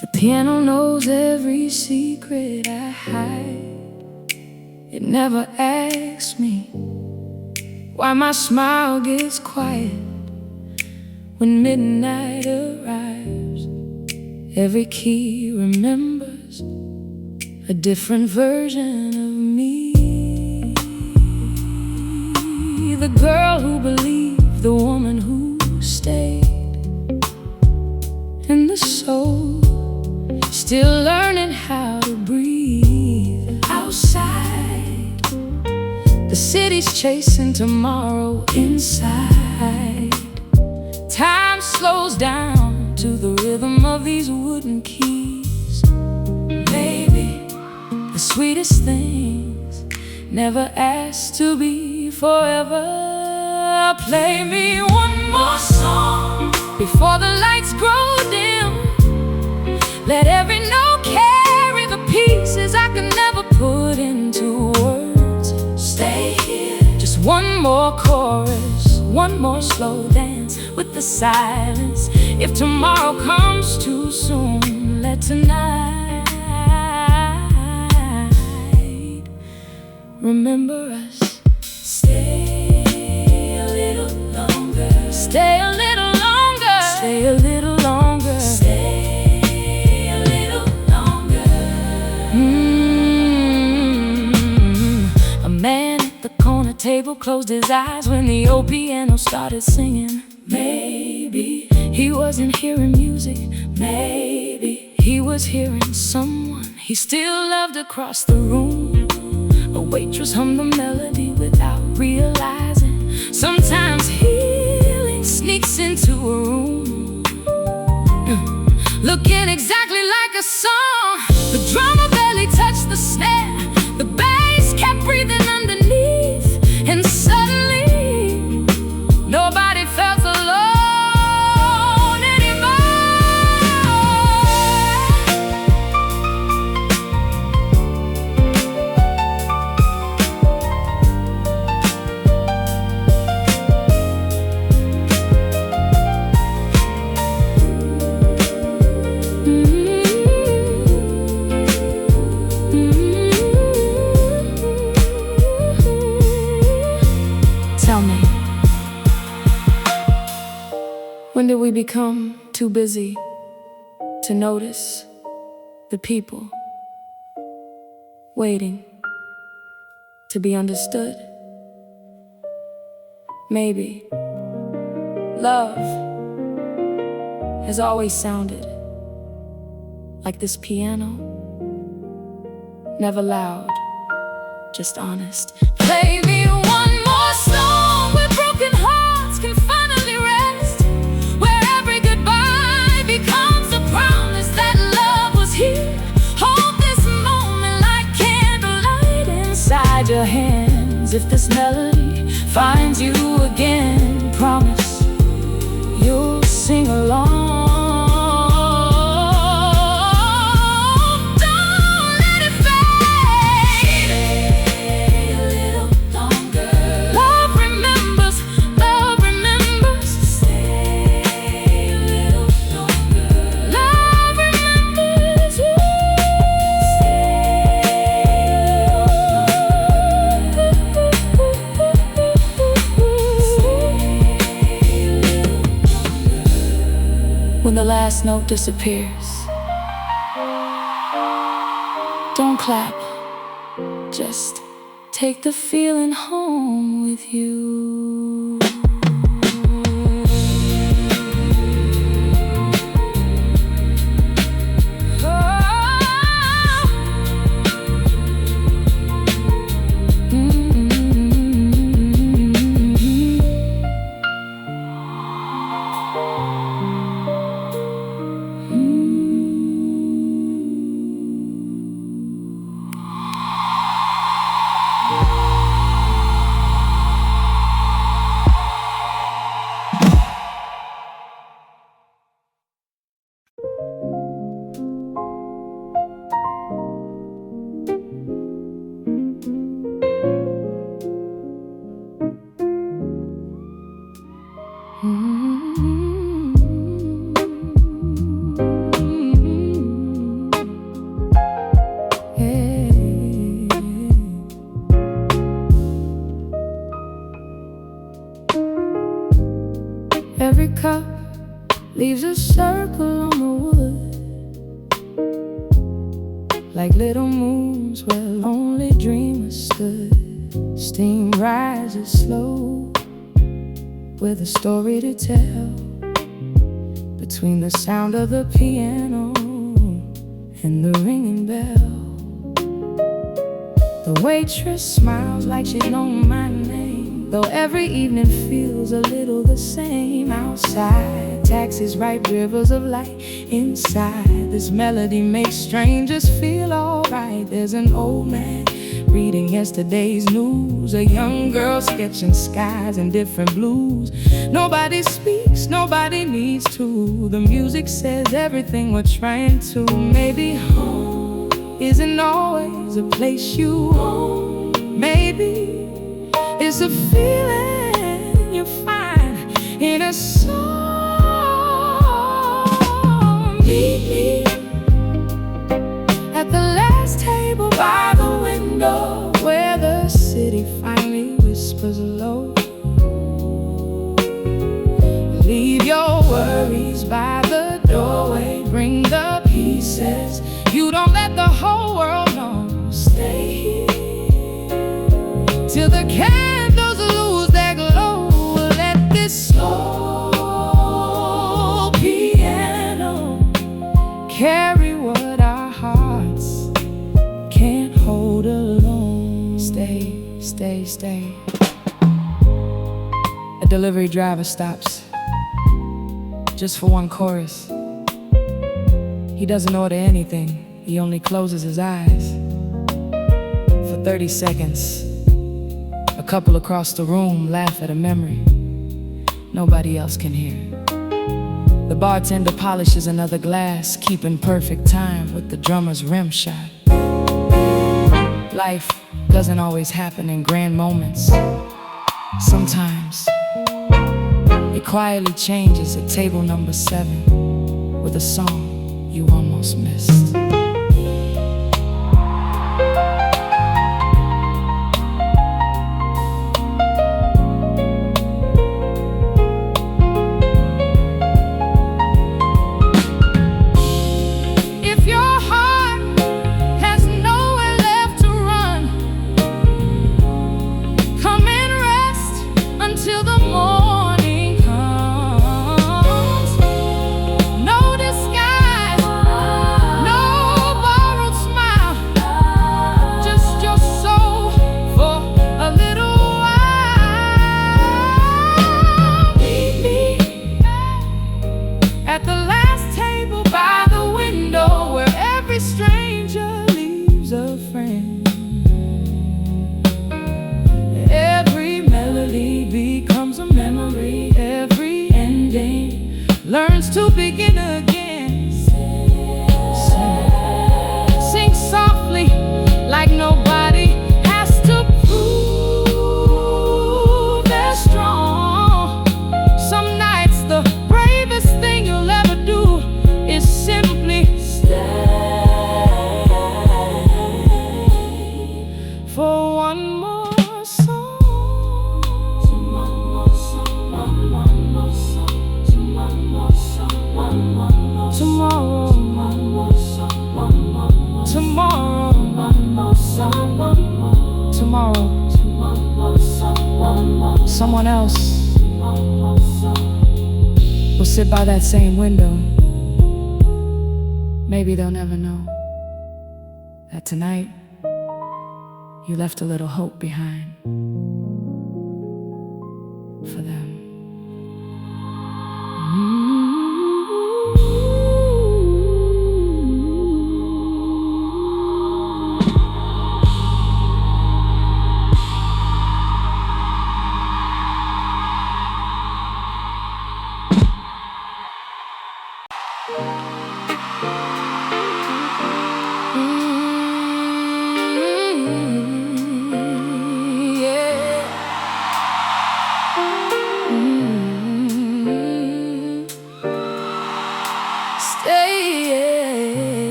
The piano knows every secret I hide. It never asks me why my smile gets quiet when midnight arrives. Every key remembers a different version of me. The girl who believed, the woman who stayed, and the soul still learning how to breathe. Outside, the city's chasing tomorrow inside. Time slows down to the rhythm of these wooden keys. Maybe the sweetest things never asked to be forever. Play me one more song before the lights grow dim. Let every note carry the pieces I can never put into words. Stay here, just one more chorus, one more slow dance with the silence. If tomorrow comes too soon, let tonight remember us. Stay a little longer. Stay a little longer. Stay a little longer. Stay a little longer. A man at the corner table closed his eyes when the old piano started singing. Maybe he wasn't hearing music. Maybe he was hearing someone he still loved across the room. A waitress hummed the melody without realizing. Sometimes healing sneaks into a room, looking exactly like a song. The drummer barely touched the snare. The bass kept breathing underneath. And suddenly, nobody felt alone anymore. Tell me, when did we become too busy to notice the people waiting to be understood? Maybe love has always sounded like this piano, never loud, just honest. Play me one more song where broken hearts can finally rest, where every goodbye becomes a promise that love was here. Hold this moment like candlelight inside your hands. If this melody finds you again, promise you'll sing along. When the last note disappears, don't clap, just take the feeling home with you. cup leaves a circle on the wood, like little moons where lonely dreamers stood. Steam rises slow, with a story to tell, between the sound of the piano and the ringing bell. The waitress smiles like she's known my name, though every evening feels a little the same. Outside, taxis write rivers of light. Inside, this melody makes strangers feel alright. There's an old man reading yesterday's news, a young girl sketching skies in different blues. Nobody speaks, nobody needs to. The music says everything we're trying to. Maybe home isn't always a place you own. Maybe it's a feeling you find in a song. Meet me at the last table by the window, where the city finally whispers low. Leave your worries by the doorway, bring the pieces you don't let the whole world know. Stay here till the candles lose their glow. Let this slow piano carry what our hearts can't hold alone. Stay, stay, stay. A delivery driver stops just for one chorus. He doesn't order anything, he only closes his eyes. For 30 seconds, a couple across the room laugh at a memory nobody else can hear. The bartender polishes another glass, keeping perfect time with the drummer's rim shot. Life doesn't always happen in grand moments. Sometimes it quietly changes at table number 7 with a song you almost missed. If your heart has nowhere left to run, come and rest until the morning comes. No disguise, no borrowed smile, just your soul for a little while. Meet me at the last table by the window, where every stranger leaves a friend. Every melody becomes a memory. Every ending learns to begin again. Sing softly like nobody has to prove they're strong. Some nights the bravest thing you'll ever do is simply stay for one more song. Tomorrow, tomorrow, someone else will sit by that same window. Maybe they'll never know that tonight you left a little hope behind for them.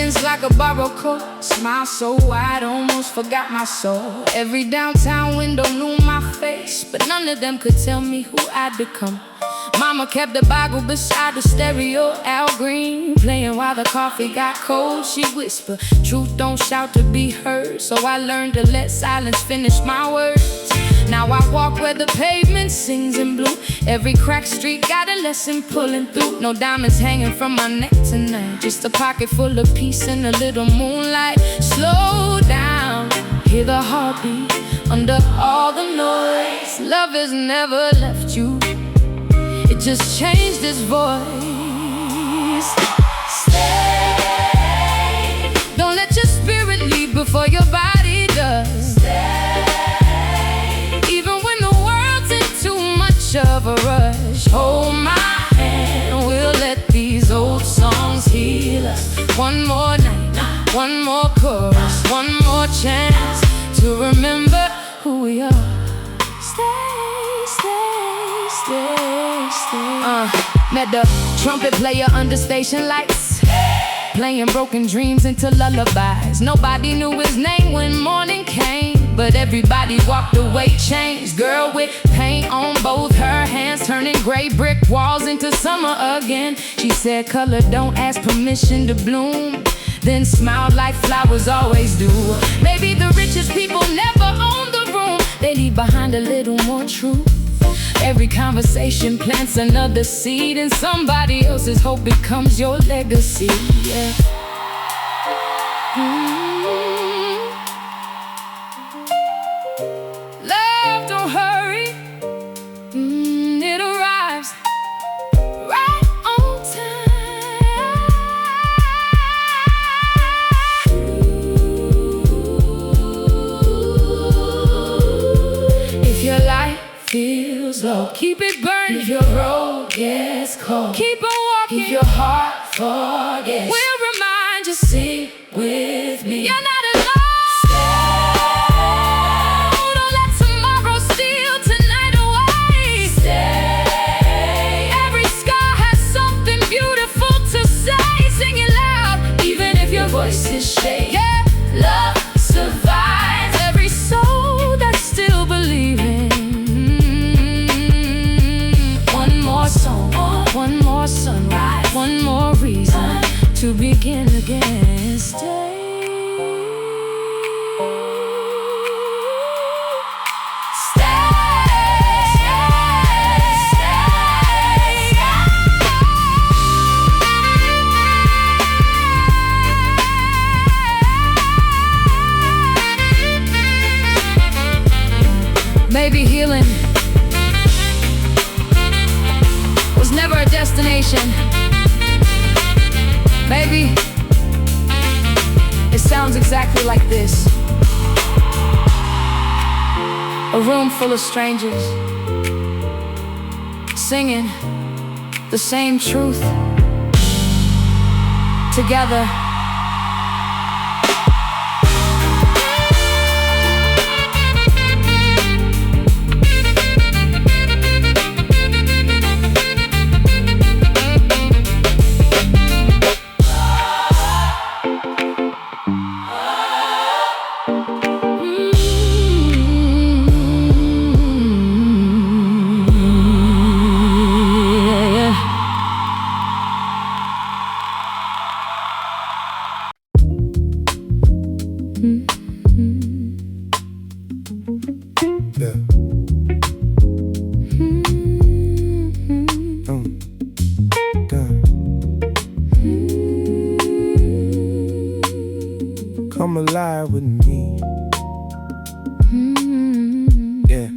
Diamonds like a borrowed coat, smile so wide, almost forgot my soul. Every downtown window knew my face, but none of them could tell me who I'd become. Mama kept the Bible beside the stereo, Al Green playing while the coffee got cold. She whispered, truth don't shout to be heard, so I learned to let silence finish my words. Now I walk where the pavement sings in blue. Every crack street got a lesson pulling through. No diamonds hanging from my neck tonight, just a pocket full of peace and a little moonlight. Slow down, hear the heartbeat under all the noise. Love has never left you, it just changed its voice. Stay, don't let your spirit leave before your body does. Stay, even when the world's in too much of a rush. Hold my hand, we'll let these old songs heal us. One more night, one more chorus, one more chance to remember who we are. Stay, stay, stay, stay. Met the trumpet player under station lights, playing broken dreams into lullabies. Nobody knew his name when morning came, but everybody walked away changed. Girl with paint on both her hands, turning gray brick walls into summer again. She said color don't ask permission to bloom, then smiled like flowers always do. Maybe the richest people never own the room, they leave behind a little more truth. Every conversation plants another seed, and somebody else's hope becomes your legacy. Yeah. Love don't hurry, it arrives right on time. If your life feels low, keep it burning. If your road gets cold, keep on walking. If your heart forgets, we'll remind you, sing with me. You're not alone. Stay. Don't let tomorrow steal tonight away. Stay. Every scar has something beautiful to say. Sing it loud, even if your voice is shaking. Yeah. Love survives every soul that's still believing. One more sunrise, one more reason to begin again. Stay. Maybe healing was never a destination. Maybe it sounds exactly like this. A room full of strangers singing the same truth together. Come alive with me. Yeah.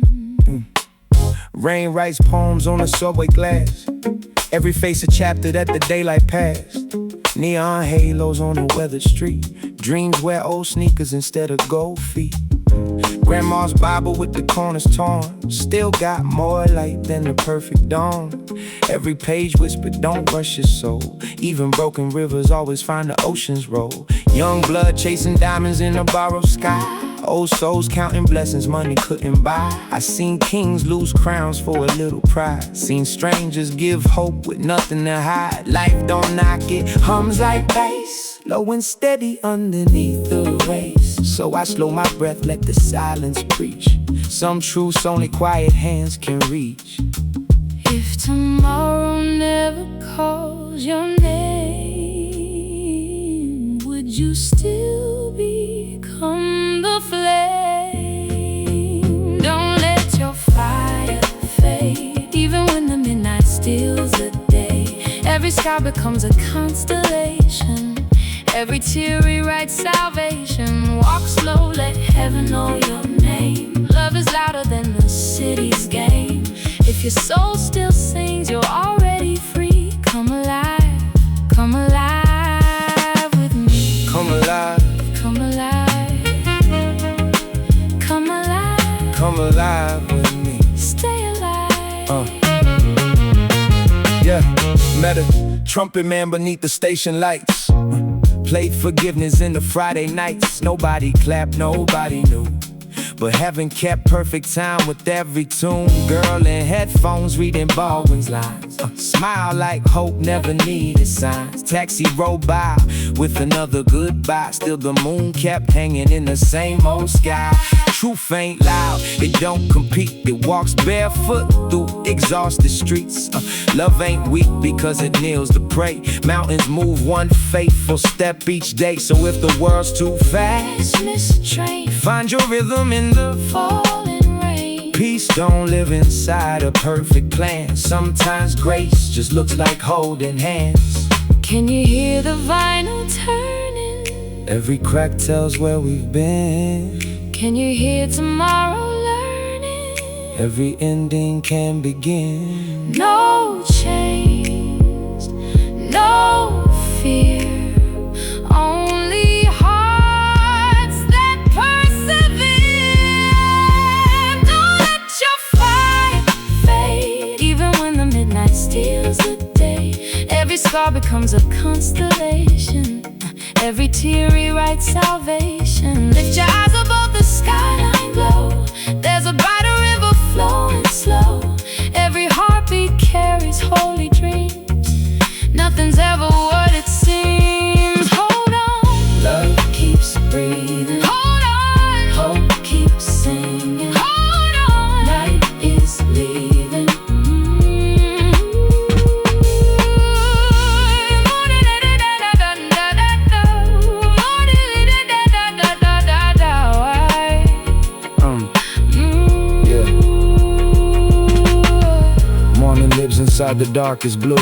Rain writes poems on the subway glass. Every face a chapter that the daylight passed. Neon halos on the weathered street. Dreams wear old sneakers instead of gold feet. Grandma's Bible with the corners torn still got more light than the perfect dawn. Every page whispered, don't rush your soul. Even broken rivers always find the oceans roll. Young blood chasing diamonds in a borrowed sky. Old souls counting blessings money couldn't buy. I seen kings lose crowns for a little pride. Seen strangers give hope with nothing to hide. Life don't knock, it hums like bass. low and steady underneath the race. So I slow my breath, let the silence preach some truths only quiet hands can reach. If tomorrow never calls your name, would you still become the flame? Don't let your fire fade, even when the midnight steals the day. Every sky becomes a constellation, every tear rewrites salvation. Walk slow, let heaven know your name. Love is louder than the city's game. If your soul still sings, you're already free. Come alive with me. Come alive, Come alive, come alive, come alive with me. stay alive. Yeah, met a trumpet man beneath the station lights. Played forgiveness in the Friday nights. Nobody clapped, nobody knew, but heaven kept perfect time with every tune. Girl in headphones reading Baldwin's lines. Smile like hope never needed signs. Taxi rolled by with another goodbye. Still the moon kept hanging in the same old sky. Truth ain't loud, it don't compete. It walks barefoot through exhausted streets. Love ain't weak because it kneels to pray. Mountains move one faithful step each day. So if the world's too fast, Miss a train, find your rhythm in the falling rain. peace don't live inside a perfect plan. Sometimes grace just looks like holding hands. Can you hear the vinyl turning? Every crack tells where we've been. Can you hear tomorrow learning? Every ending can begin. No chains, no fear, only hearts that persevere. Don't let your fire fade, even when the midnight steals the day. Every scar becomes a constellation, every tear rewrites salvation. Lift your eyes above the skyline glow. There's a brighter river flowing slow. Every heartbeat carries holy dreams. Nothing's ever what it seems. Hold on, Love keeps breathing. Hold on, hope keeps singing. Hold on, night is leaving. Morning lives inside the darkest blue.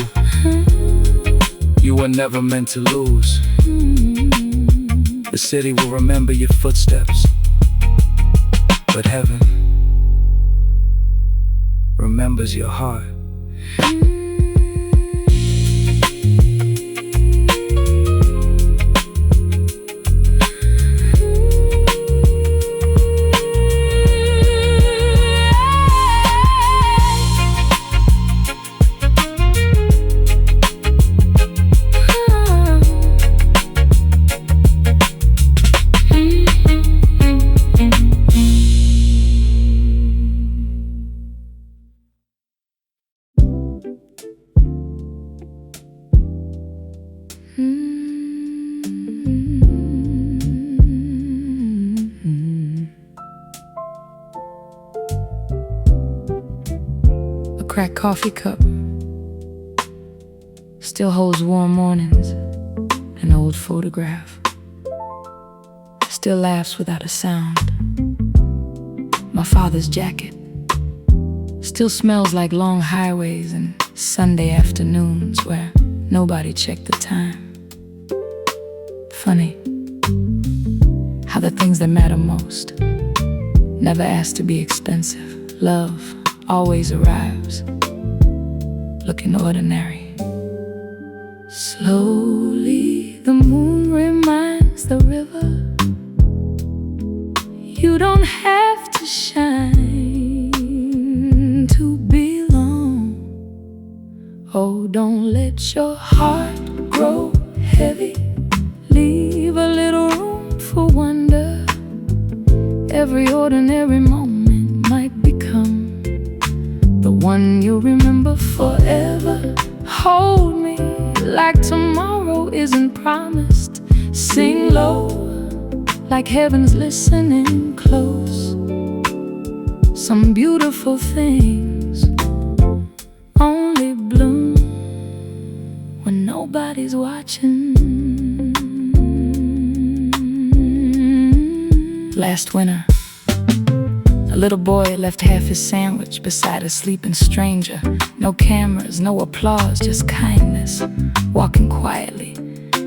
You were never meant to lose. The city will remember your footsteps, but heaven remembers your heart. A cracked coffee cup still holds warm mornings. An old photograph still laughs without a sound. My father's jacket still smells like long highways and Sunday afternoons where nobody checked the time. Funny how the things that matter most never ask to be expensive. Love always arrives looking ordinary. Slowly the moon reminds the river, you don't have to shine to belong. Oh, don't let your heart grow heavy. Leave a little room for wonder. Every ordinary moment might become the one you'll remember forever. Hold me like tomorrow isn't promised. Sing low, like heaven's listening close. Some beautiful things only bloom when nobody's watching. Last winter, a little boy left half his sandwich beside a sleeping stranger. No cameras, no applause, just kindness. Walking quietly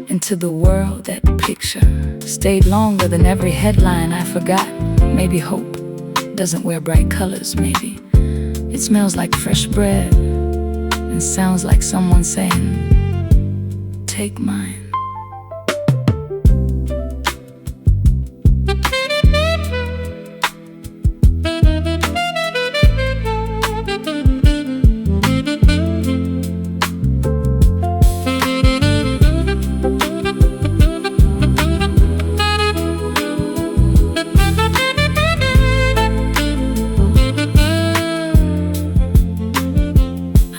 into the world. That picture stayed longer than every headline I forgot. Maybe hope doesn't wear bright colors, maybe it smells like fresh bread and sounds like someone saying, take mine.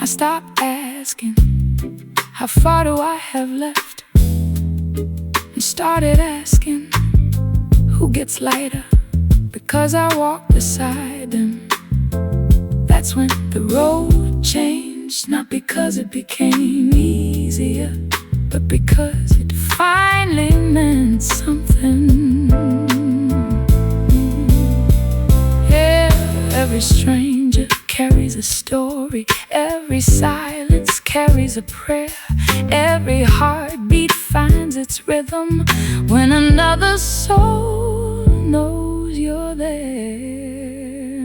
Stop asking, how far do I have left? And started asking, who gets lighter? Because I walk beside them. That's when the road changed. Not because it became easier, but because it finally meant something. Yeah, every stranger carries a story. Every silence carries a prayer. Every heartbeat finds its rhythm when another soul knows you're there.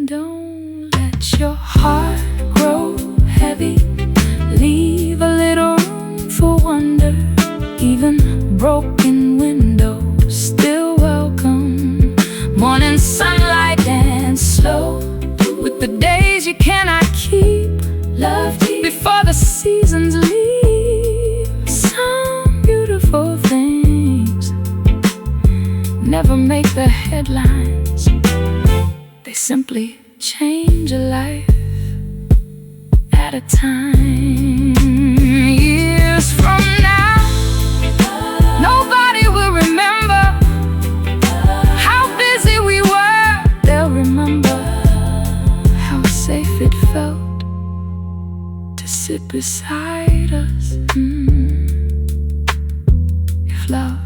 Don't let your heart grow heavy. Leave a little room for wonder. Even broken windows still welcome morning sunlight and slow with the days you cannot keep. Love deep before the seasons leave. Some beautiful things never make the headlines. They simply change a life at a time. Years from now, nobody will remember how busy we were. They'll remember how safe it felt to sit beside us. If love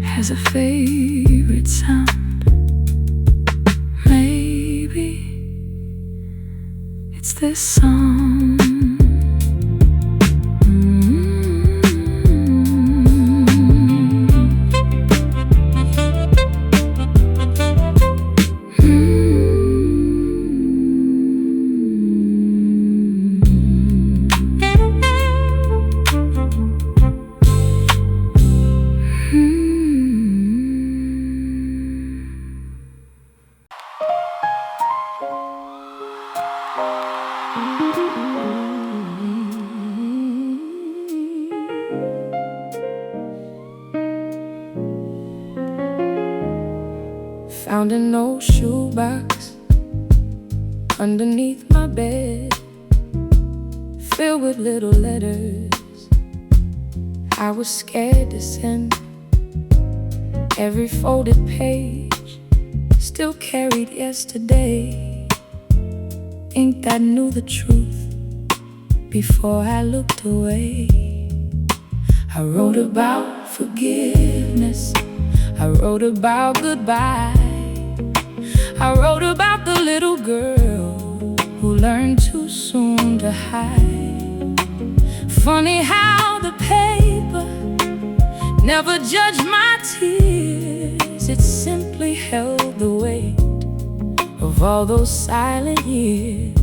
has a favorite sound, maybe it's this song. Found an old shoebox underneath my bed, filled with little letters I was scared to send. Every folded page still carried yesterday, ink that knew the truth before I looked away. I wrote about forgiveness, I wrote about goodbye, I wrote about the little girl who learned too soon to hide. Funny how the paper never judged my tears. It simply held the weight of all those silent years.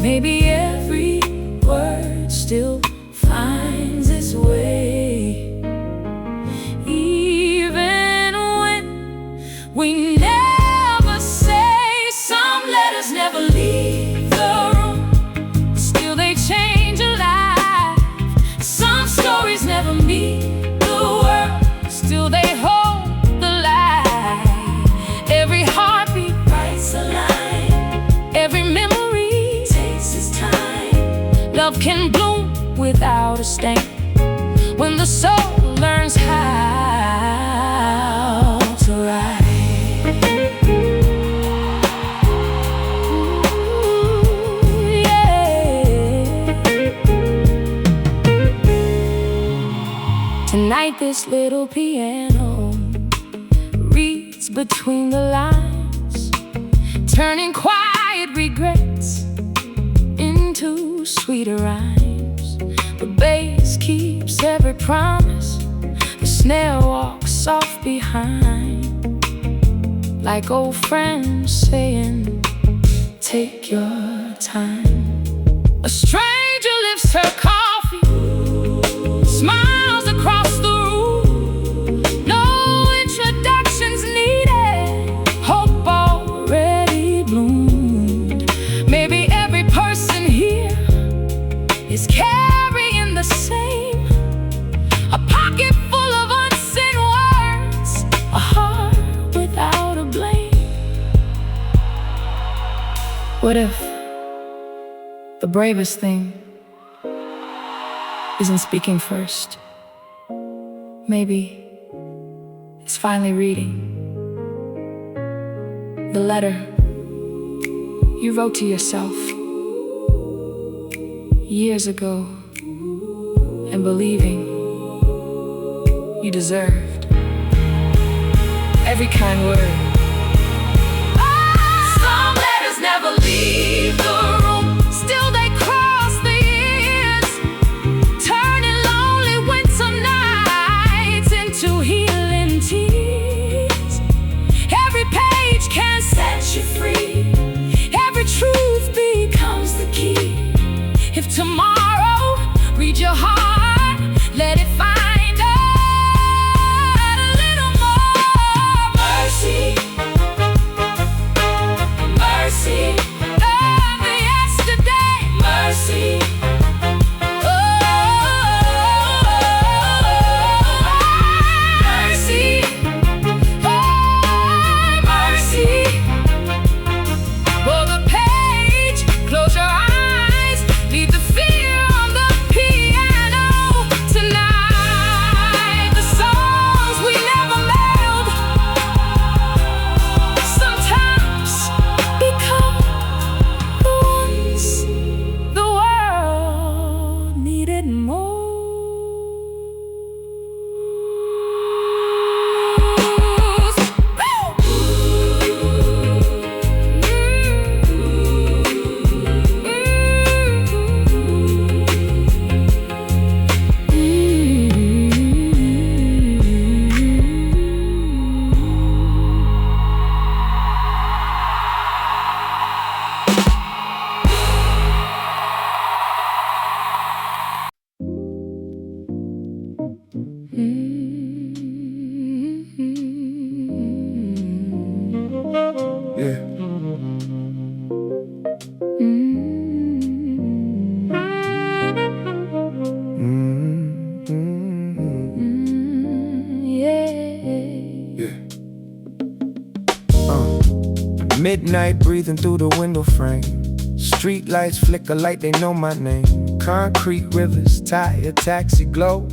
Maybe every word still finds its way, even when we never say. Some letters never leave the room, still they change a life. Some stories never meet the world, still they hold the light. Every heartbeat writes a line, every memory takes its time. Love can bloom with this little piano reads between the lines, turning quiet regrets into sweeter rhymes. The bass keeps every promise, the snare walks soft behind, like old friends saying, take your time. A stranger lifts her coffee, smiles across the room. No introductions needed, hope already bloomed. Maybe every person here is carrying the same, a pocket full of unsent words, a heart without a blame. What if the bravest thing isn't speaking first? Maybe it's finally reading the letter you wrote to yourself years ago, and believing you deserved every kind word. Some letters never leave the room, still they cross the years, turning lonely winter nights into healing tears. Every page can set you free, every truth becomes the key. If tomorrow read your heart, let it find out a little more mercy. Mercy of yesterday, mercy. Oh, mercy. Oh, mercy. For the page, close your eyes, leave the fear on the piano. Tonight, the songs we never mailed sometimes become the ones the world needed most. Yeah. Yeah. Midnight breathing through the window frame. Street lights flicker like they know my name. Concrete rivers, tire, taxi glow.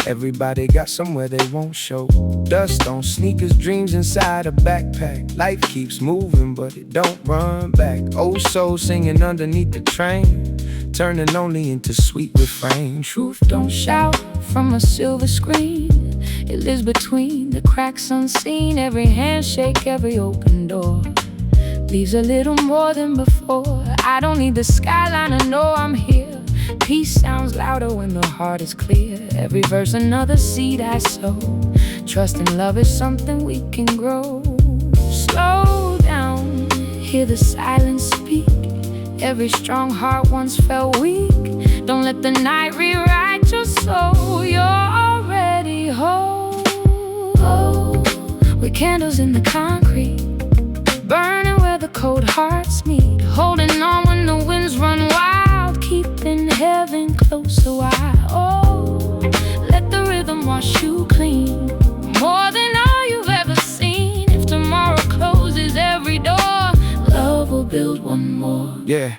Everybody got somewhere they won't show. Dust on sneakers, dreams inside a backpack. Life keeps moving, but it don't run back. Old soul singing underneath the train, turning only into sweet refrain. Truth don't shout from a silver screen, it lives between the cracks unseen. Every handshake, every open door leaves a little more than before. I don't need the skyline to know I'm here. Peace sounds louder when the heart is clear. Every verse another seed I sow. Trust and love is something we can grow. Slow down, hear the silence speak. Every strong heart once felt weak. Don't let the night rewrite your soul. You're already whole. With candles in the concrete, burning where the cold hearts meet. Holding on when the winds run wild, keeping heaven close a while. Oh, let the rhythm wash you clean, more than all you've ever seen. If tomorrow closes every door, love will build one more. Yeah,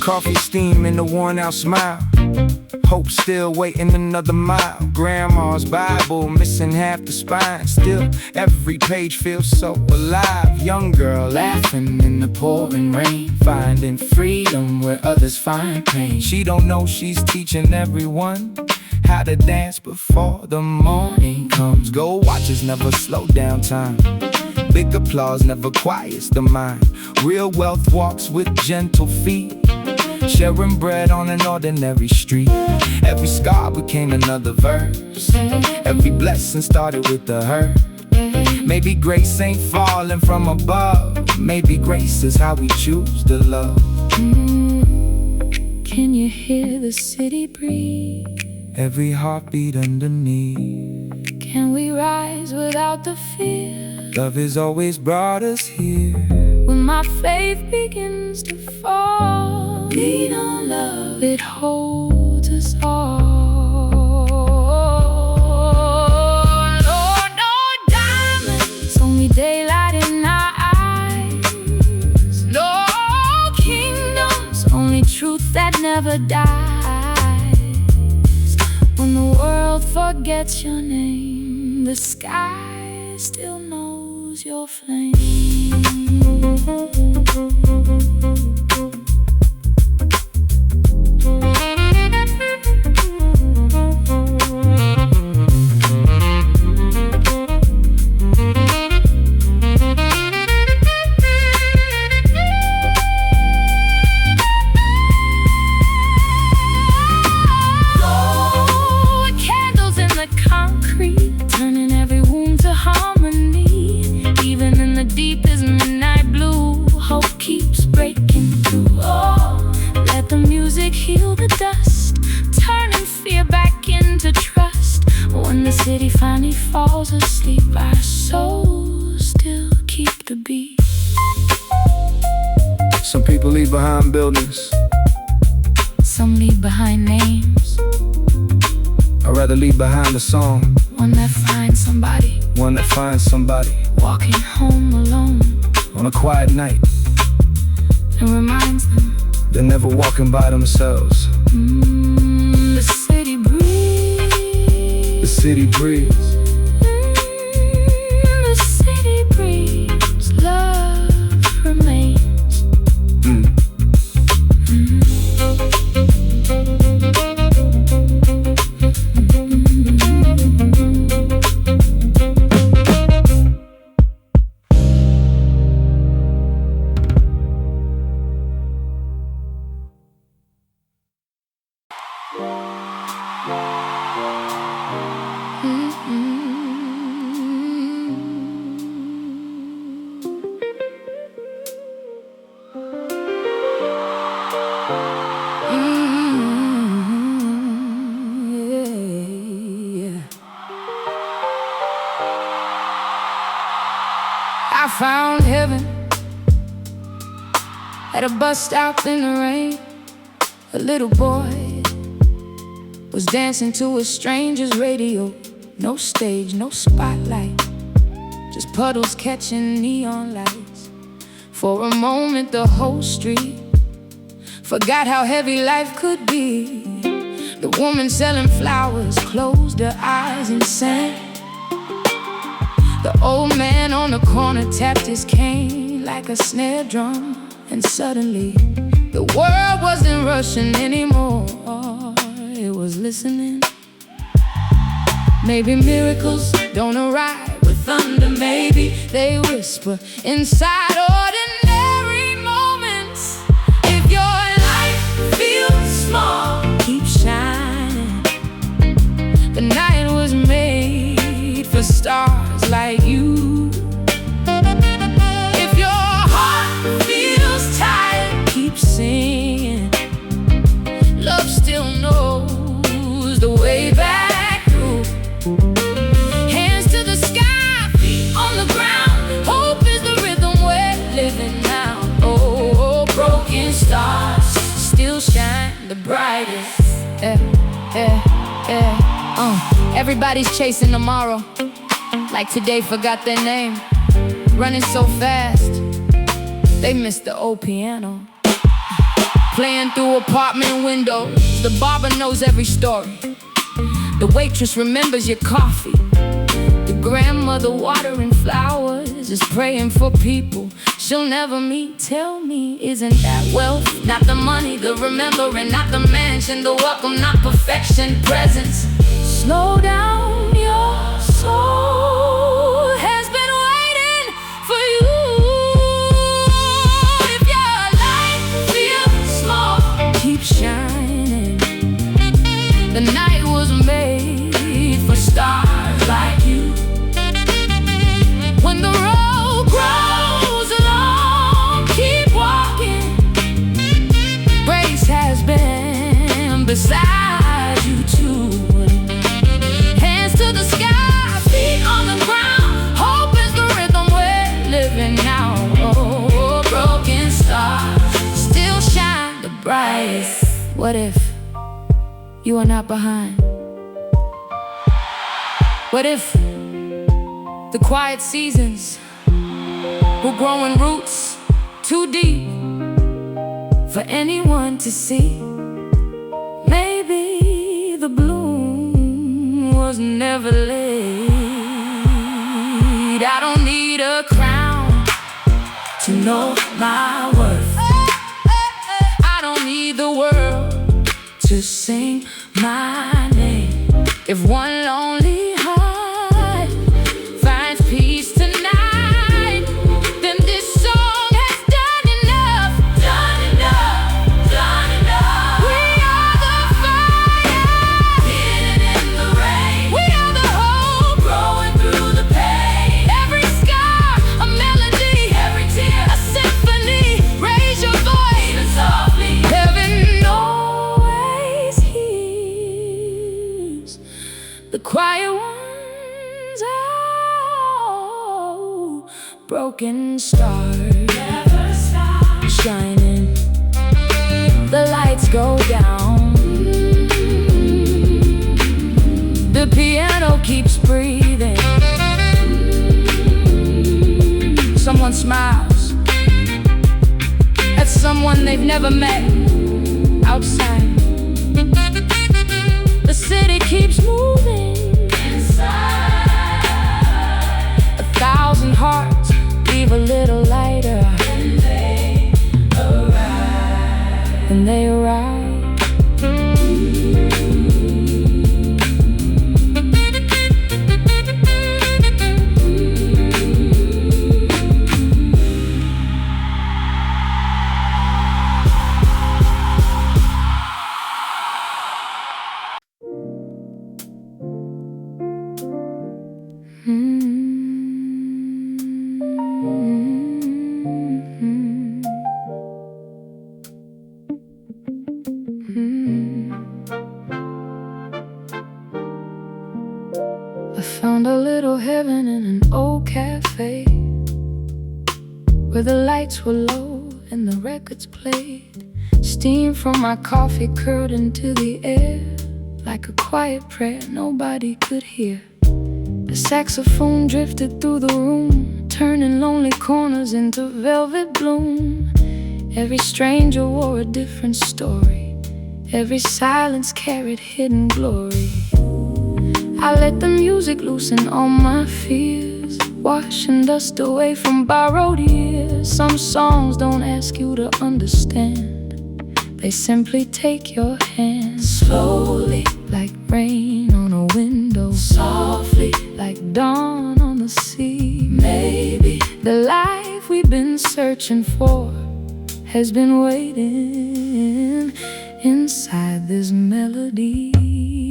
coffee steam in the worn out smile. Hope still waiting another mile. Grandma's Bible missing half the spine. Still every page feels so alive. Young girl laughing in the pouring rain, finding freedom where others find pain. She don't know she's teaching everyone. how to dance before the morning comes. Gold watches never slow down time. Big applause never quiets the mind. Real wealth walks with gentle feet, sharing bread on an ordinary street. Every scar became another verse. Every blessing started with the hurt. Maybe grace ain't falling from above. Maybe grace is how we choose to love. Can you hear the city breathe? Every heartbeat underneath. Can we rise without the fear? Love has always brought us here. When my faith begins to fall, lean on love, it holds us all. Lord, no diamonds, only daylight in our eyes. No kingdoms, only truth that never dies. When the world forgets your name, the sky still knows your flame. Candles in the concrete, turning every wound to harmony. Even in the deepest midnight blue, hope keeps breaking through. Oh, let the music heal the dust, turning fear back into trust. When the city finally falls asleep, our souls still keep the beat. Some people leave behind buildings, some leave behind names. I'd rather leave behind a song, one that finds somebody, one that finds somebody walking home alone on a quiet night, and reminds them they're never walking by themselves. The city breathes. The city breathes. The city breathes. Love remains. I found heaven at a bus stop in the rain. A little boy was dancing to a stranger's radio. No stage, no spotlight, just puddles catching neon lights. For a moment the whole street forgot how heavy life could be. The woman selling flowers closed her eyes and sang. The old man on the corner tapped his cane like a snare drum. And suddenly, the world wasn't rushing anymore. It was listening. Maybe miracles don't arrive with thunder. Maybe they whisper inside ordinary moments. If your life feels small, keep shining. The night was made for stars like you. If your heart feels tired, keep singing. Love still knows the way back through. Hands to the sky, feet on the ground. Hope is the rhythm we're living now. Oh, broken stars still shine the brightest. Everybody's chasing tomorrow, like today forgot their name. Running so fast, they missed the old piano. Playing through apartment windows, the barber knows every story. The waitress remembers your coffee. The grandmother watering flowers is praying for people she'll never meet. Tell me, isn't that wealth? Not the money, the remembering, not the mansion, the welcome, not perfection, presence. Slow down, your soul has been waiting for you. If your light feels small, keep shining. The night was made for stars like you. When the road grows long, keep walking. Grace has been beside you too. Hands to the sky, feet on the ground. Hope is the rhythm we're living now. Oh, broken stars still shine the brightest. What if you are not behind? What if the quiet seasons were growing roots too deep for anyone to see? Maybe the bloom was never laid. I don't need a crown to know my worth. I don't need the world to sing my name. If one lonely heart finds peace tonight, then this song has done enough. Done enough, done enough. We are the fire, hidden in the rain. We are the hope, growing through the pain. Every scar, a melody. Every tear, a symphony. Raise your voice, even softly. Heaven always hears the quiet ones. Oh, broken stars never stop shining. The lights go down. The piano keeps breathing. Someone smiles at someone they've never met outside. The city keeps moving inside. 1,000 hearts leave a little lighter when they arrive. When they arrive. I found a little heaven in an old cafe where the lights were low and the records played. Steam from my coffee curled into the air like a quiet prayer nobody could hear. The saxophone drifted through the room, turning lonely corners into velvet bloom. Every stranger wore a different story. Every silence carried hidden glory. I let the music loosen all my fears, washing dust away from borrowed years. Some songs don't ask you to understand, they simply take your hand. Slowly, like rain on a window. Softly, like dawn on the sea. Maybe the life we've been searching for has been waiting inside this melody.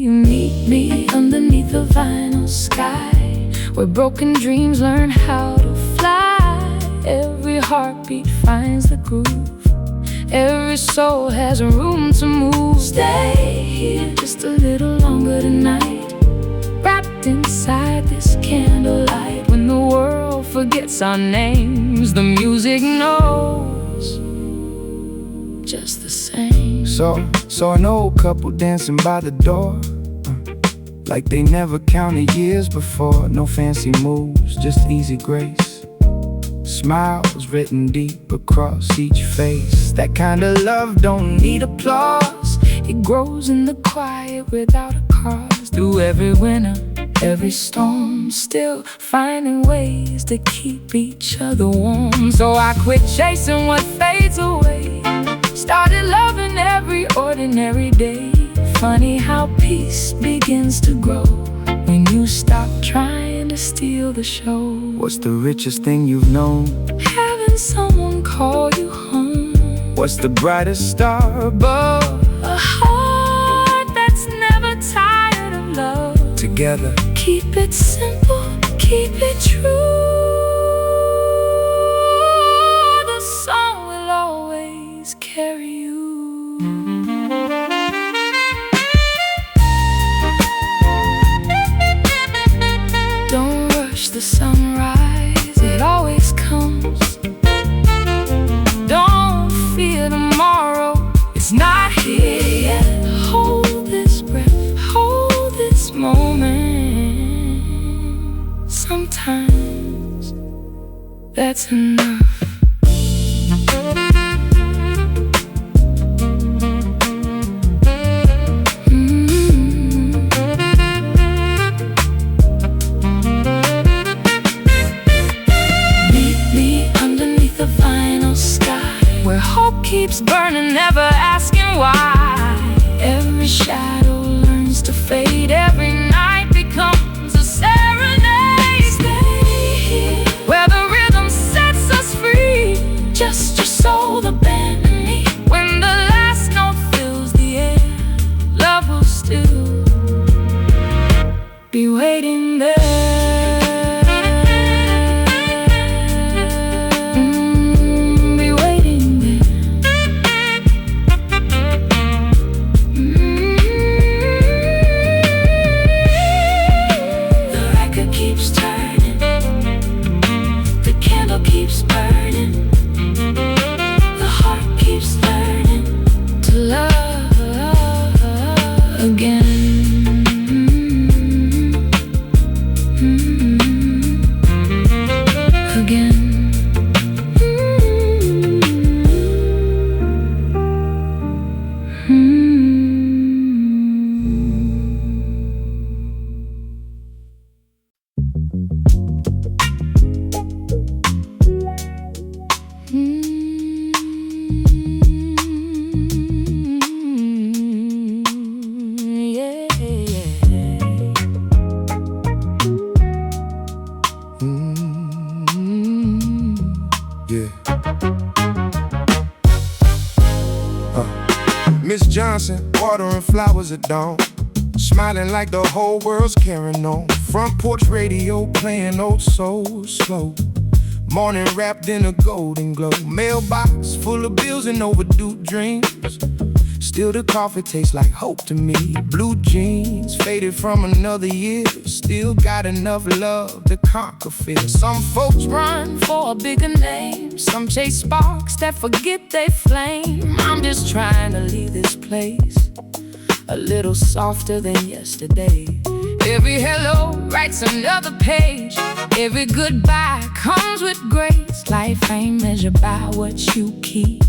Meet me underneath the vinyl sky, where broken dreams learn how to fly. Every heartbeat finds the groove. Every soul has room to move. Stay here just a little longer tonight, wrapped inside this candlelight. When the world forgets our names, the music knows just the same. Saw an old couple dancing by the door, like they never counted years before. No fancy moves, just easy grace. Smiles written deep across each face. That kind of love don't need applause. It grows in the quiet without a cause. Through every winter, every storm, still finding ways to keep each other warm. So I quit chasing what fades away, started loving every ordinary day. Funny how peace begins to grow when you stop trying to steal the show. What's the richest thing you've known? Having someone call you home. What's the brightest star above? A heart that's never tired of love. Together, keep it simple, keep it true. The song will always carry you. Don't rush the sunrise, it always comes. Don't fear tomorrow, it's not here yet. Hold this breath, hold this moment. Sometimes that's enough. Keeps burning, never asking why. Every shadow learns to fade, every night becomes a serenade. Stay here, where the rhythm sets us free. Just your soul, the band and me. When the last note fills the air, love will still be waiting there. Keeps burning, the heart keeps learning to love again. Again. Miss Johnson, watering flowers at dawn, smiling like the whole world's carrying on. Front porch radio playing old soul slow. Morning wrapped in a golden glow. Mailbox full of bills and overdue dreams. Still the coffee tastes like hope to me. Blue jeans faded from another year. Still got enough love to conquer fear. Some folks run for a bigger name, some chase sparks that forget they flame. I'm just trying to leave this place a little softer than yesterday. Every hello writes another page. Every goodbye comes with grace. Life ain't measured by what you keep,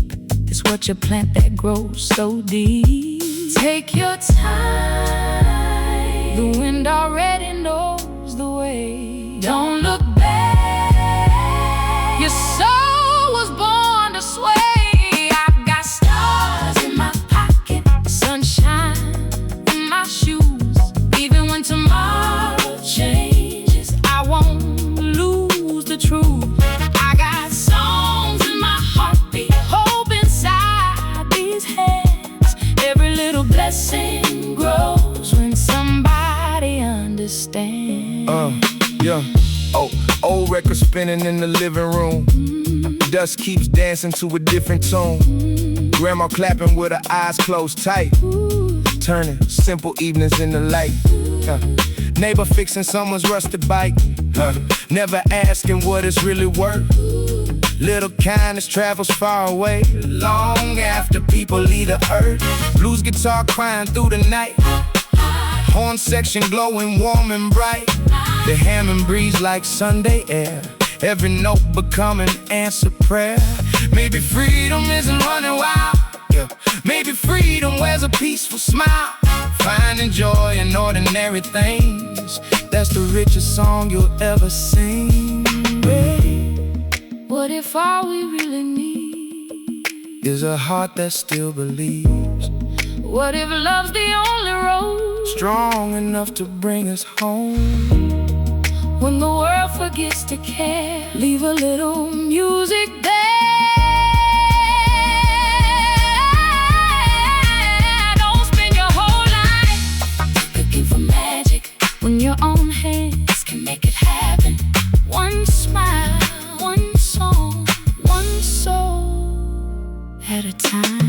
it's what you plant that grows so deep. Take your time, the wind already knows the way. Don't look back, your soul was born to sway. I've got stars in my pocket, sunshine in my shoes. Even when tomorrow changes, I won't lose the truth. I got songs in my heartbeat, hope inside these hands. Every little blessing grows when somebody understands. Yeah. Oh, old record spinning in the living room. Dust keeps dancing to a different tune. Grandma clapping with her eyes closed tight, turning simple evenings into light. Neighbor fixing someone's rusted bike, never asking what it's really worth. Little kindness travels far away, long after people leave the earth. Blues guitar crying through the night, horn section glowing warm and bright. The Hammond breeze like Sunday air, every note become an answered prayer. Maybe freedom isn't running wild, Yeah. Maybe freedom wears a peaceful smile, finding joy in ordinary things. That's the richest song you'll ever sing. What if all we really need is a heart that still believes? What if love's the only road strong enough to bring us home? When the world forgets to care, leave a little music there. Don't spend your whole life looking for magic when your own hands can make it happen. One smile, one song, one soul at a time.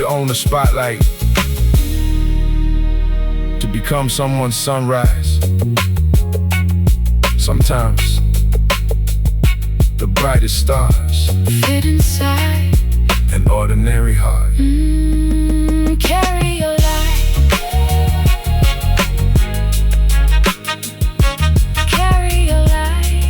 On the spotlight to become someone's sunrise. Sometimes the brightest stars fit inside an ordinary heart. Carry your light, carry your light.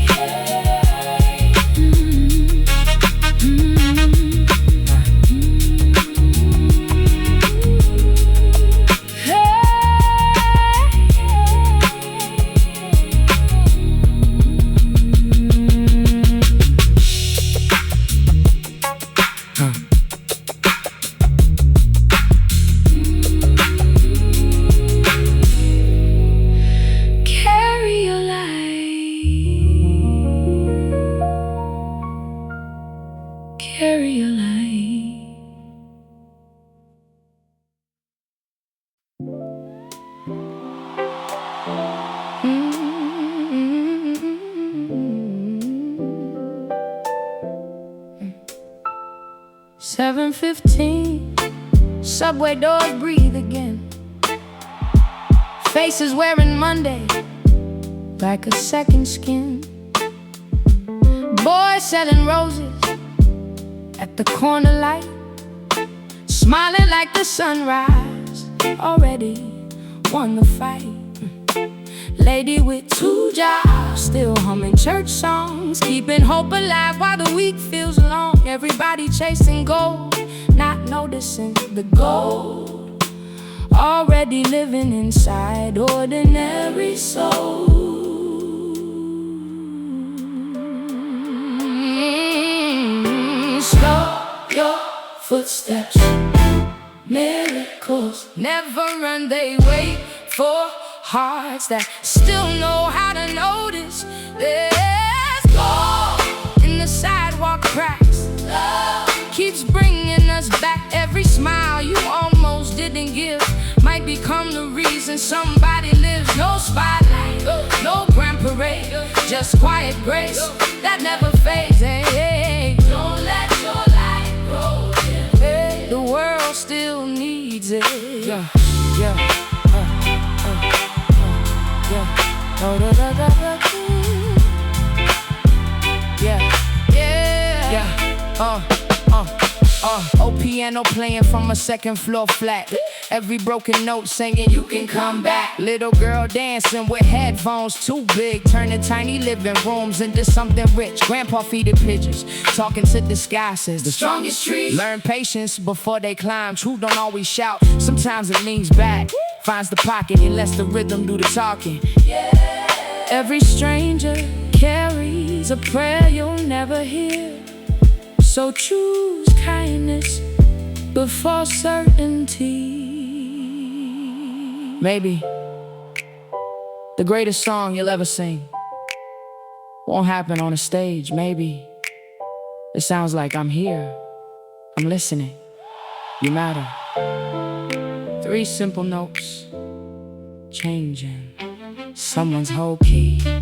Carry your light. $7:15, subway doors breathe again. Faces wearing Monday like a second skin. Boys selling roses at the corner light, smiling like the sunrise already won the fight. Lady with 2 jobs, still humming church songs, keeping hope alive while the week feels long. Everybody chasing gold, not noticing the gold already living inside ordinary souls. Slow your footsteps, miracles never run, they wait for hearts that still know how to notice. There's gold in the sidewalk cracks. Love keeps bringing us back. Every smile you almost didn't give might become the reason somebody lives. No spotlight, no grand parade, just quiet grace that never fades. Hey, hey. Don't let your light grow dim. Hey, the world still needs it. Yeah, yeah, yeah. Oh, da, da, da, da, yeah, yeah, yeah. Old piano playing from a second floor flat. Every broken note singing, you can come back. Little girl dancing with headphones too big, turning tiny living rooms into something rich. Grandpa feeding pigeons, talking to the sky, says the strongest tree. Learn patience before they climb. Truth don't always shout, sometimes it leans back, finds the pocket and lets the rhythm do the talking. Every stranger carries a prayer you'll never hear. So choose kindness before certainty. Maybe the greatest song you'll ever sing won't happen on a stage. Maybe it sounds like I'm here, I'm listening, you matter. 3 simple notes changing someone's whole key. Where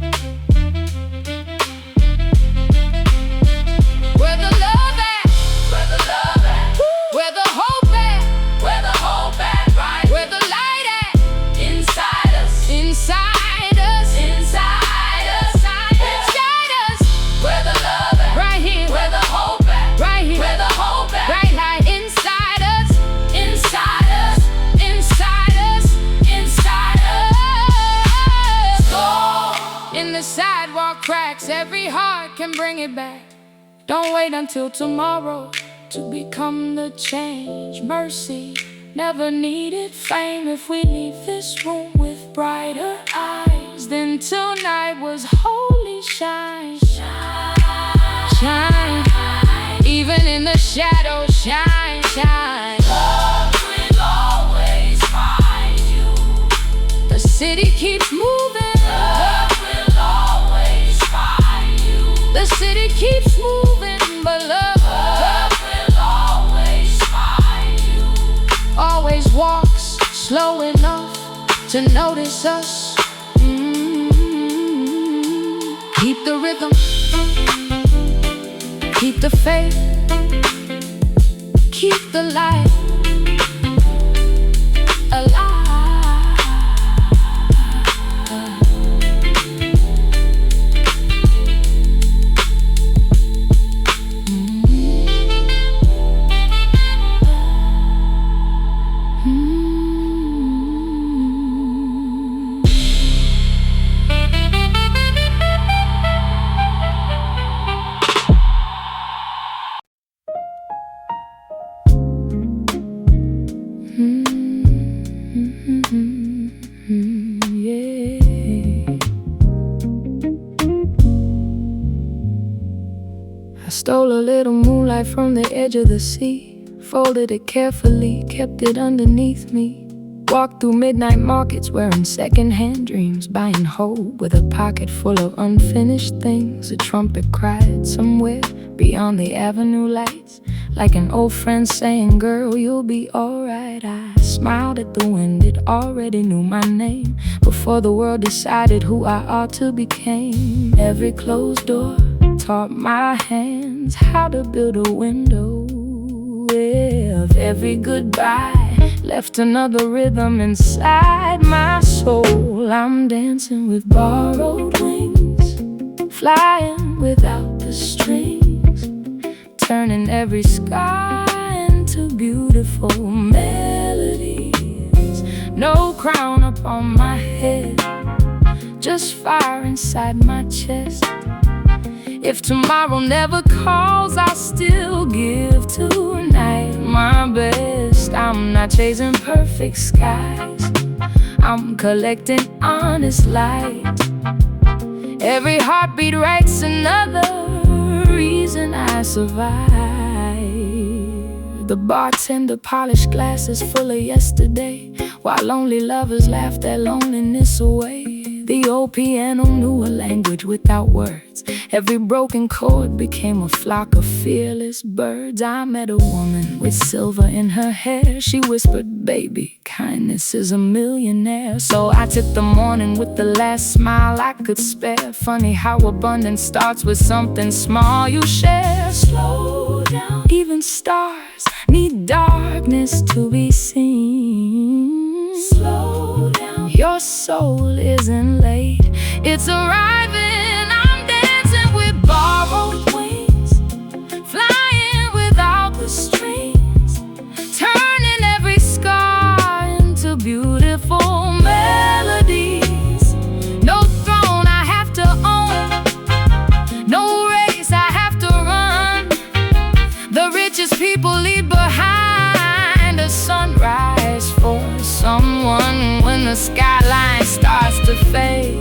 the love at? Where the love at? Where the hope at? Where the hope at? Right. Where the light at? Inside us. Inside us. Inside us. Inside us. Where the love at? Right here. Where the hope at? Right here. Where the hope at? Right light inside us. Inside us. Inside us. Inside us. Soul. In the sidewalk cracks, every heart can bring it back. Don't wait until tomorrow to become the change. Mercy never needed fame. If we leave this room with brighter eyes, then tonight was holy shine. Shine, even in the shadows, shine, shine. Love will always find you. The city keeps moving. Love will always find you. The city keeps moving, but love will always find you. Always walks slow enough to notice us. Keep the rhythm, keep the faith, keep the light alive. I stole a little moonlight from the edge of the sea, folded it carefully, kept it underneath me. Walked through midnight markets wearing secondhand dreams, buying hope with a pocket full of unfinished things. A trumpet cried somewhere beyond the avenue lights, like an old friend saying, girl, you'll be alright. I smiled at the wind, it already knew my name before the world decided who I ought to become. Every closed door taught my hands how to build a window. Of every goodbye left another rhythm inside my soul. I'm dancing with borrowed wings, flying without the strings, turning every sky into beautiful melodies. No crown upon my head, just fire inside my chest. If tomorrow never calls, I'll still give tonight my best. I'm not chasing perfect skies, I'm collecting honest light. Every heartbeat writes another reason I survive. The bartender polished glasses full of yesterday, while lonely lovers laughed their loneliness away. The old piano knew a language without words. Every broken chord became a flock of fearless birds. I met a woman with silver in her hair. She whispered, baby, kindness is a millionaire. So I took the morning with the last smile I could spare. Funny how abundance starts with something small you share. Slow down, even stars need darkness to be seen. Slow down, your soul isn't late, it's arriving. I'm dancing with borrowed wings, flying without the strings, turning every scar into beautiful melodies. No throne I have to own, no race I have to run. The richest people leave behind a sunrise for someone. When the skyline starts to fade,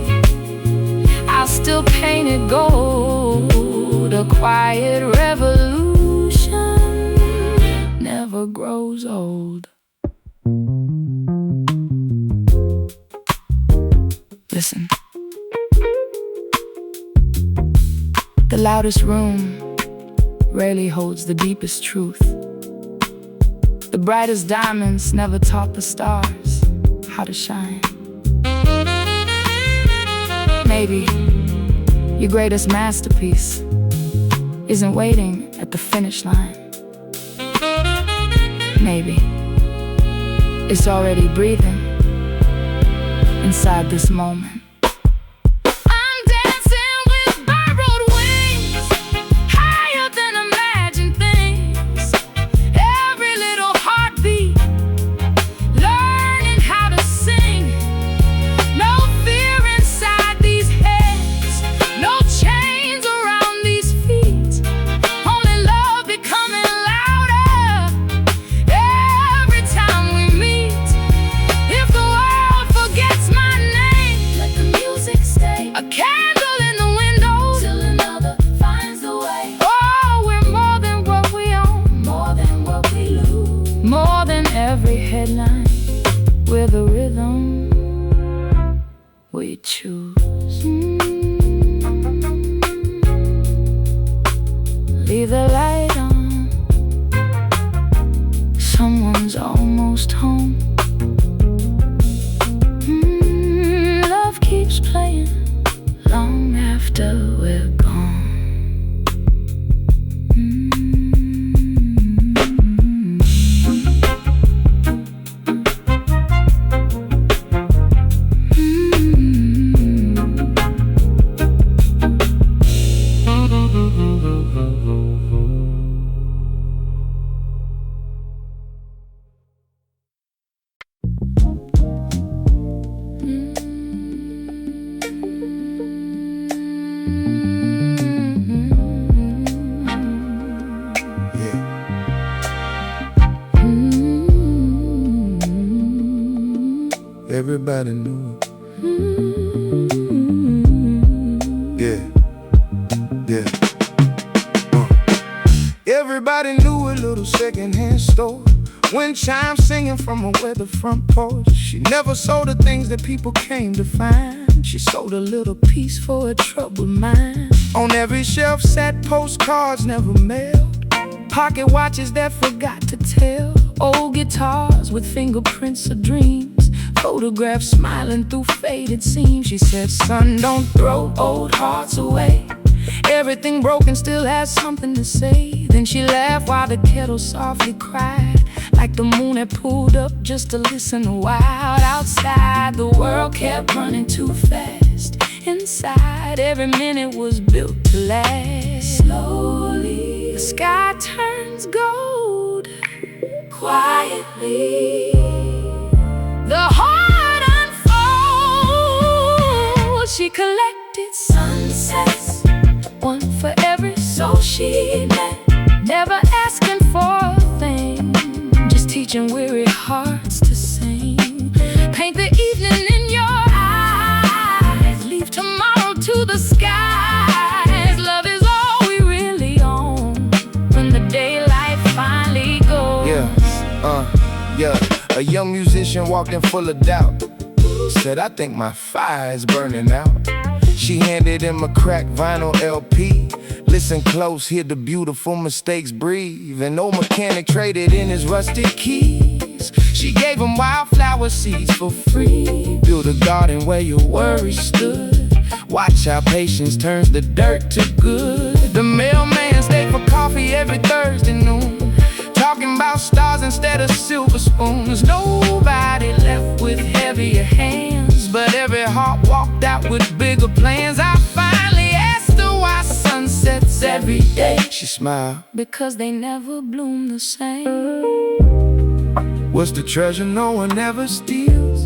I'll still paint it gold. A quiet revolution never grows loudest room rarely holds the deepest truth. The brightest diamonds never taught the stars how to shine. Maybe your greatest masterpiece isn't waiting at the finish line. Maybe it's already breathing inside this moment. Every headline, we're the rhythm we choose. Leave the light on, someone's almost home. Love keeps playing long after we're gone. Everybody knew it. Yeah. Everybody knew a little secondhand store. Wind chimes singing from a weather front porch. She never sold the things that people came to find. She sold a little piece for a troubled mind. On every shelf sat postcards never mailed, pocket watches that forgot to tell, old guitars with fingerprints of dreams, photographs smiling through faded seams. She said, son, don't throw old hearts away. Everything broken still has something to say. Then she laughed while the kettle softly cried, like the moon had pulled up just to listen wild. Outside, the world kept running too fast. Inside, every minute was built to last. Slowly, the sky turns gold. Quietly, the heart unfolds. She collected sunsets, one for every soul she met. Never asking for a thing, just teaching weary hearts to sing. Paint the evening in your eyes, leave tomorrow to the skies. Love is all we really own when the daylight finally goes. Yeah. A young musician walked in full of doubt, said, I think my fire's burning out. She handed him a cracked vinyl LP. Listen close, hear the beautiful mistakes breathe. An old mechanic traded in his rusted keys. She gave him wildflower seeds for free. Build a garden where your worries stood. Watch how patience turns the dirt to good. The mailman stayed for coffee every Thursday noon, talking about stars instead of silver spoons. Nobody left with heavier hands, but every heart walked out with bigger plans. I finally asked her why sunsets every day. She smiled, because they never bloom the same. what's the treasure no one ever steals?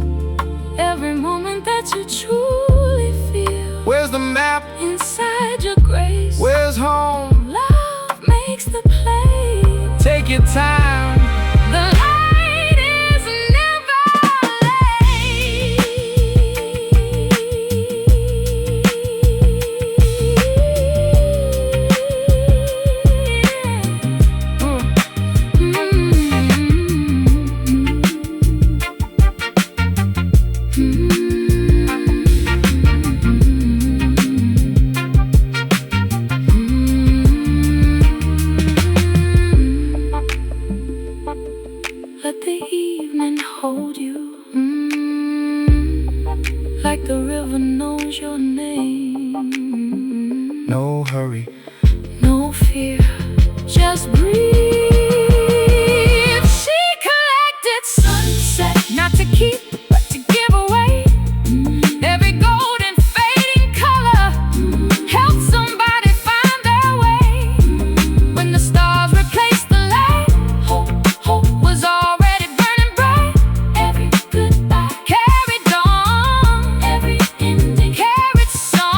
Every moment that you truly feel. Where's the map? Inside your grace. Where's home? Love makes the play. Take your time. The light is never late. just breathe. She collected sunset, not to keep, but to give away. Every golden fading color helped somebody find their way. When the stars replaced the light, hope was already burning bright. Every goodbye carried on, every ending carried song.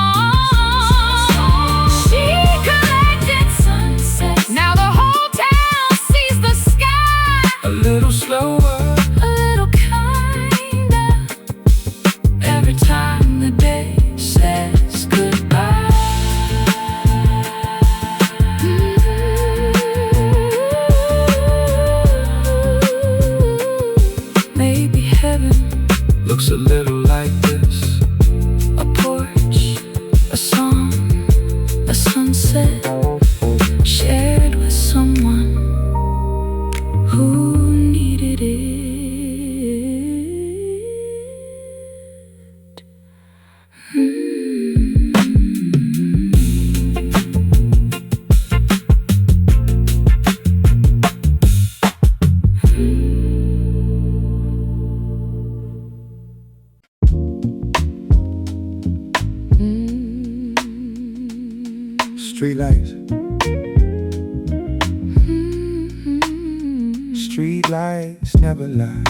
She collected sunsets, now the whole town sees the sky. A little slower, A little kinder, every time the day says goodbye. Maybe heaven looks a little like this. a porch, a song, a sunset shared with someone who needed it. Street lights. Street lights never lie.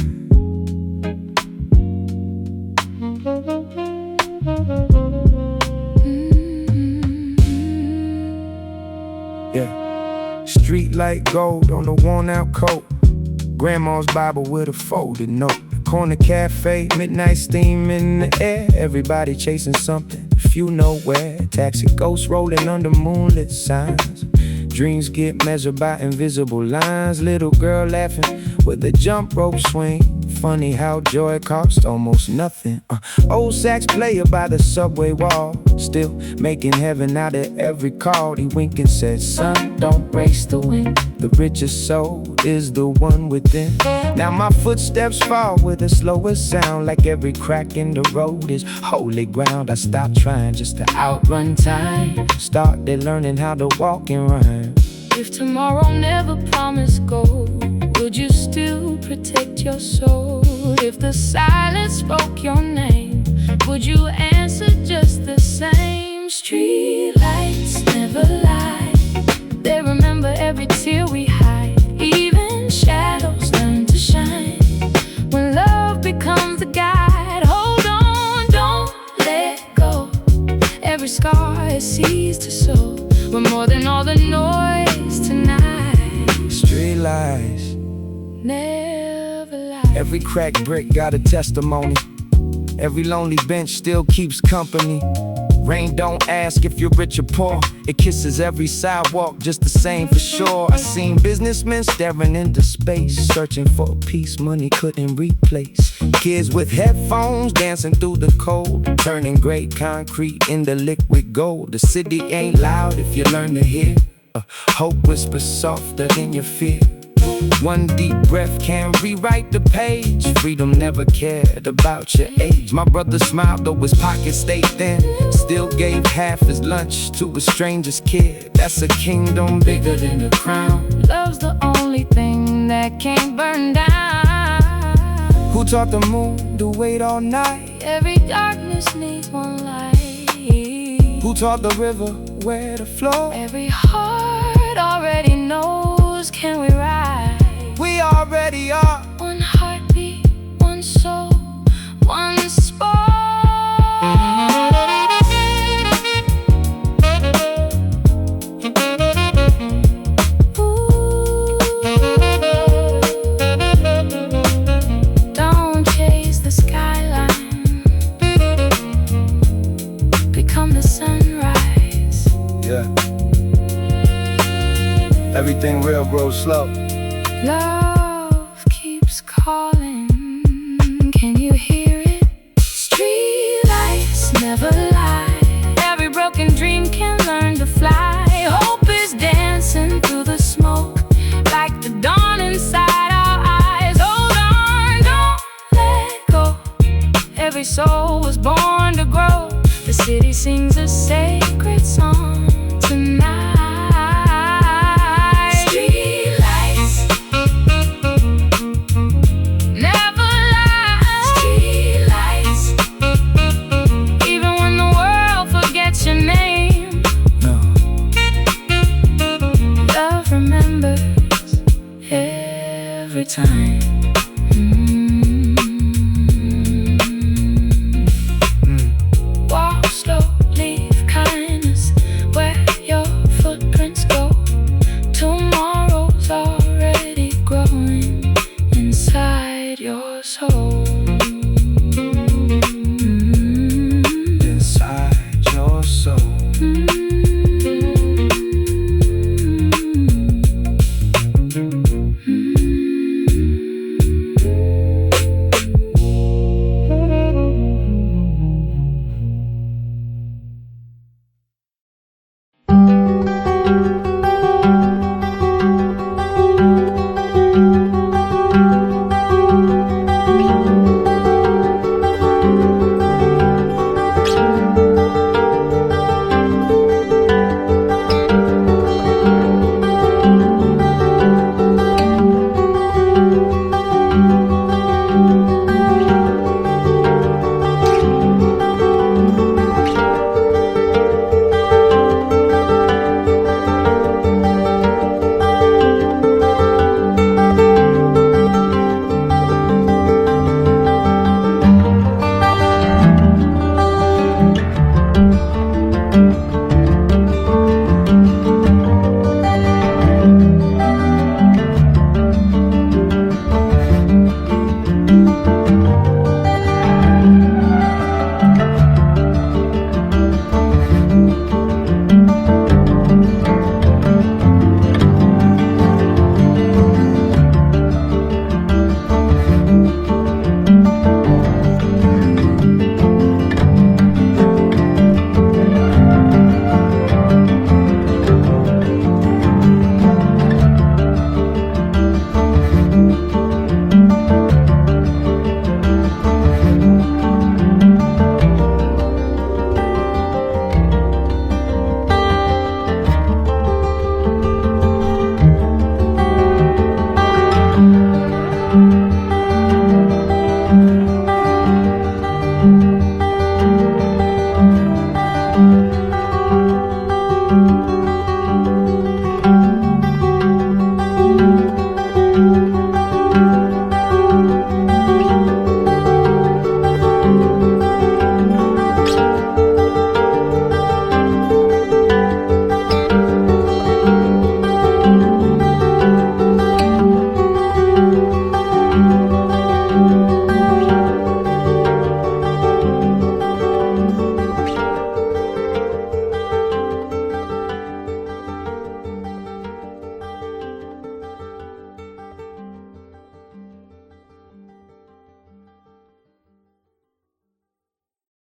Yeah. Street light gold on the worn out coat. Grandma's Bible with a folded note. Corner cafe, midnight steam in the air. Everybody chasing something, few nowhere. Taxi ghosts rolling under moonlit signs. Dreams get measured by invisible lines. Little girl laughing with a jump rope swing. Funny how joy costs almost nothing. Old sax player by the subway wall, still making heaven out of every call. He winked and said, son, don't race the wind. The richest soul is the one within. Now my footsteps fall with a slower sound, like every crack in the road is holy ground. I stopped trying just to outrun time, started learning how to walk and rhyme. If tomorrow never promised gold, would you still protect your soul? If the silence spoke your name, would you answer just the same? Street lights never lie, they remember every tear we hide. Even shadows learn to shine when love becomes the guide. Hold on, don't let go. Every scar is seized to soul. We're more than all the noise tonight. Street lights never lie. Every cracked brick got a testimony. Every lonely bench still keeps company. Rain don't ask if you're rich or poor. It kisses every sidewalk just the same for sure. I seen businessmen staring into space, searching for a piece money couldn't replace. Kids with headphones dancing through the cold, turning gray concrete into liquid gold. The city ain't loud if you learn to hear. Hope whispers softer than your fear. One deep breath can rewrite the page. Freedom never cared about your age. My brother smiled though his pockets stayed thin, still gave half his lunch to a stranger's kid. That's a kingdom bigger than a crown. Love's the only thing that can't burn down. Who taught the moon to wait all night? Every darkness needs one light. Who taught the river where to flow? Every heart already knows, can we ride? We already are. One heartbeat, one soul, one spark. Ooh. Don't chase the skyline, become the sunrise. Yeah. Everything real grows slow. Love keeps calling, can you hear it? Street lights never lie, every broken dream can learn to fly. Hope is dancing through the smoke, like the dawn inside our eyes. Hold on, don't let go. Every soul was born to grow. The city sings a sacred song tonight. time.